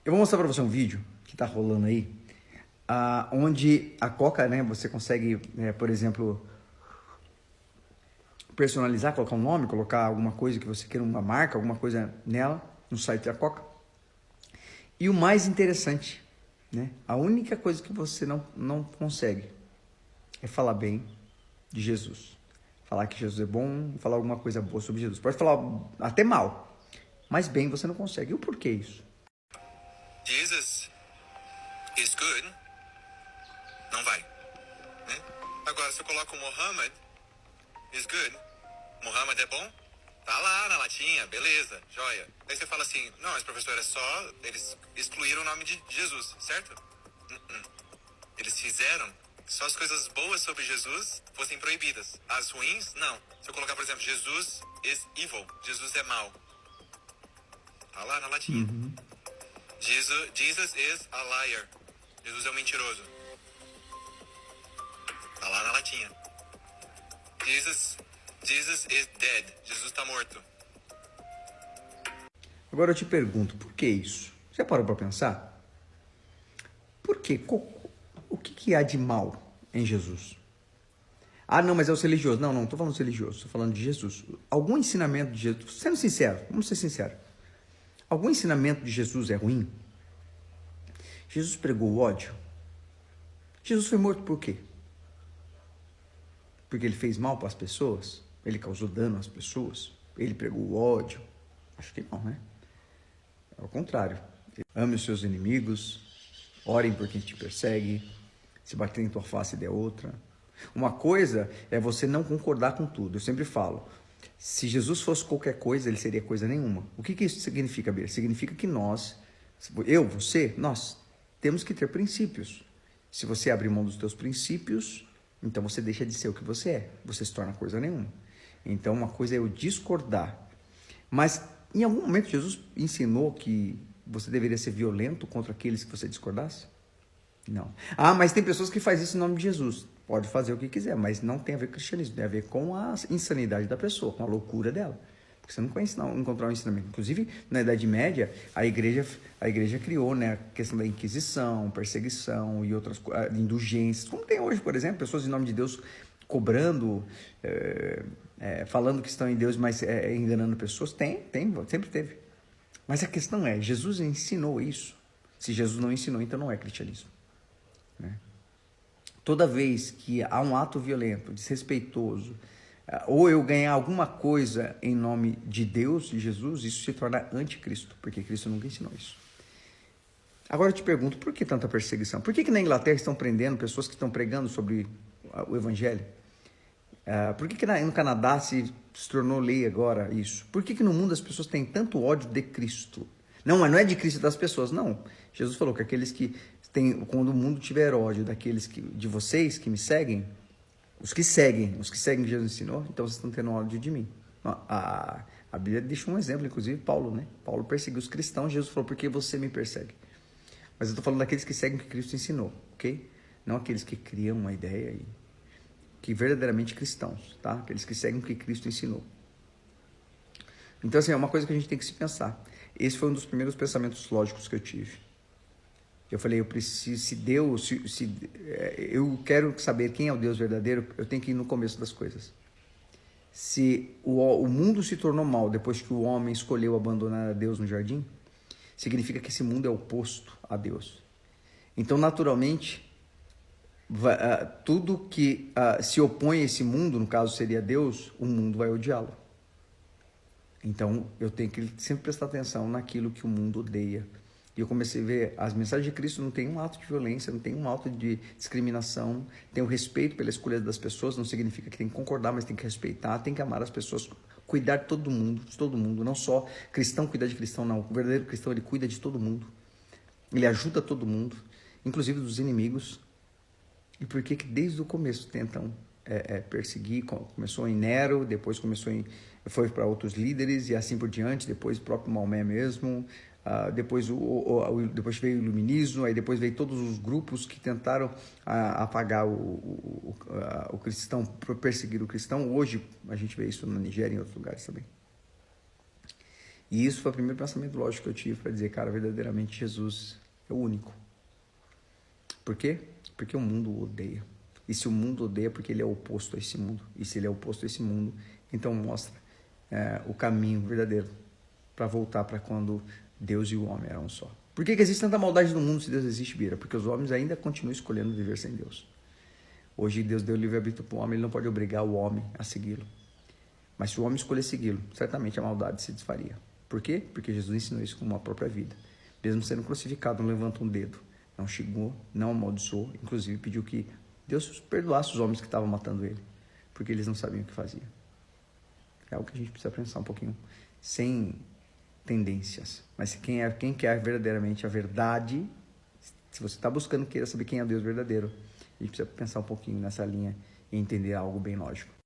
Eu vou mostrar para você um vídeo que tá rolando aí, onde a Coca, né, você consegue, por exemplo, personalizar, colocar um nome, colocar alguma coisa que você queira, uma marca, alguma coisa nela, no site da Coca. E o mais interessante, né, a única coisa que você não consegue é falar bem de Jesus. Falar que Jesus é bom, falar alguma coisa boa sobre Jesus. Pode falar até mal, mas bem você não consegue. E o porquê isso? Jesus is good, não vai, né? Agora, se eu coloco Muhammad is good, Muhammad é bom, tá lá na latinha, beleza, joia. Aí você fala assim, não, mas professor, é só, eles excluíram o nome de Jesus, certo? Eles fizeram que só as coisas boas sobre Jesus fossem proibidas. As ruins, não. Se eu colocar, por exemplo, Jesus is evil, Jesus é mau, tá lá na latinha. Jesus is a liar, Jesus é um mentiroso, tá lá na latinha. Jesus is dead, Jesus tá morto. Agora eu te pergunto, por que isso? Você parou para pensar? Por quê? O que há de mal em Jesus? Ah, não, mas é os religiosos. Não, não estou falando dos religiosos, estou falando de Jesus. Algum ensinamento de Jesus, sendo sincero, vamos ser sinceros, algum ensinamento de Jesus é ruim? Jesus pregou o ódio? Jesus foi morto por quê? Porque ele fez mal para as pessoas? Ele causou dano às pessoas? Ele pregou o ódio? Acho que não, né? Ao contrário. Ame os seus inimigos, orem por quem te persegue, se bater em tua face dê outra. Uma coisa é você não concordar com tudo. Eu sempre falo, se Jesus fosse qualquer coisa, ele seria coisa nenhuma. O que isso significa, Bia? Significa que nós, nós temos que ter princípios. Se você abrir mão dos teus princípios, então você deixa de ser o que você é. Você se torna coisa nenhuma. Então uma coisa é eu discordar. Mas em algum momento Jesus ensinou que você deveria ser violento contra aqueles que você discordasse? Não. Ah, mas tem pessoas que fazem isso em nome de Jesus. Pode fazer o que quiser, mas não tem a ver com o cristianismo. Tem a ver com a insanidade da pessoa, com a loucura dela. Porque você não conhece encontrar um ensinamento. Inclusive, na Idade Média, a igreja criou, né, a questão da Inquisição, perseguição e outras indulgências. Como tem hoje, por exemplo, pessoas em nome de Deus cobrando, falando que estão em Deus, mas enganando pessoas. Sempre teve. Mas a questão é, Jesus ensinou isso. Se Jesus não ensinou, então não é cristianismo. Né? Toda vez que há um ato violento, desrespeitoso, ou eu ganhar alguma coisa em nome de Deus, de Jesus, isso se torna anticristo, porque Cristo nunca ensinou isso. Agora eu te pergunto, por que tanta perseguição? Por que na Inglaterra estão prendendo pessoas que estão pregando sobre o Evangelho? Por que no Canadá se tornou lei agora isso? Por que no mundo as pessoas têm tanto ódio de Cristo? Não é de Cristo das pessoas, não. Jesus falou que aqueles que têm, quando o mundo tiver ódio de vocês que me seguem, os que seguem o que Jesus ensinou, então vocês estão tendo ódio de mim. A Bíblia deixa um exemplo, inclusive Paulo, né? Paulo perseguiu os cristãos, Jesus falou, por que você me persegue? Mas eu estou falando daqueles que seguem o que Cristo ensinou, ok? Não aqueles que criam uma ideia aí. Que verdadeiramente cristãos, tá? Aqueles que seguem o que Cristo ensinou. Então, assim, é uma coisa que a gente tem que se pensar. Esse foi um dos primeiros pensamentos lógicos que eu tive. Eu falei, eu preciso, eu quero saber quem é o Deus verdadeiro, eu tenho que ir no começo das coisas. Se o mundo se tornou mal depois que o homem escolheu abandonar a Deus no jardim, significa que esse mundo é oposto a Deus. Então, naturalmente, tudo que se opõe a esse mundo, no caso seria Deus, o mundo vai odiá-lo. Então, eu tenho que sempre prestar atenção naquilo que o mundo odeia. E eu comecei a ver, as mensagens de Cristo não tem um ato de violência, não tem um ato de discriminação, tem o respeito pela escolha das pessoas, não significa que tem que concordar, mas tem que respeitar, tem que amar as pessoas, cuidar de todo mundo, não só cristão cuidar de cristão, não. O verdadeiro cristão, ele cuida de todo mundo, ele ajuda todo mundo, inclusive dos inimigos. E por que desde o começo tentam perseguir? Começou em Nero, depois foi para outros líderes e assim por diante, depois o próprio Maomé mesmo, depois veio o iluminismo, aí depois veio todos os grupos que tentaram apagar o cristão, perseguir o cristão. Hoje a gente vê isso na Nigéria e em outros lugares também. E isso foi o primeiro pensamento lógico que eu tive para dizer, cara, verdadeiramente Jesus é o único. Por quê? Porque o mundo o odeia. E se o mundo odeia, porque ele é oposto a esse mundo. E se ele é oposto a esse mundo, então mostra o caminho verdadeiro para voltar para quando Deus e o homem eram um só. Por que existe tanta maldade no mundo se Deus existe, Bira? Porque os homens ainda continuam escolhendo viver sem Deus. Hoje Deus deu livre-arbítrio para o homem, ele não pode obrigar o homem a segui-lo. Mas se o homem escolher segui-lo, certamente a maldade se desfaria. Por quê? Porque Jesus ensinou isso como a própria vida. Mesmo sendo crucificado, não levantou um dedo, não xingou, não amaldiçoou, inclusive pediu que Deus perdoasse os homens que estavam matando ele, porque eles não sabiam o que faziam. É algo que a gente precisa pensar um pouquinho, sem tendências. Mas quem quer verdadeiramente a verdade, se você está buscando, queira saber quem é o Deus verdadeiro, a gente precisa pensar um pouquinho nessa linha e entender algo bem lógico.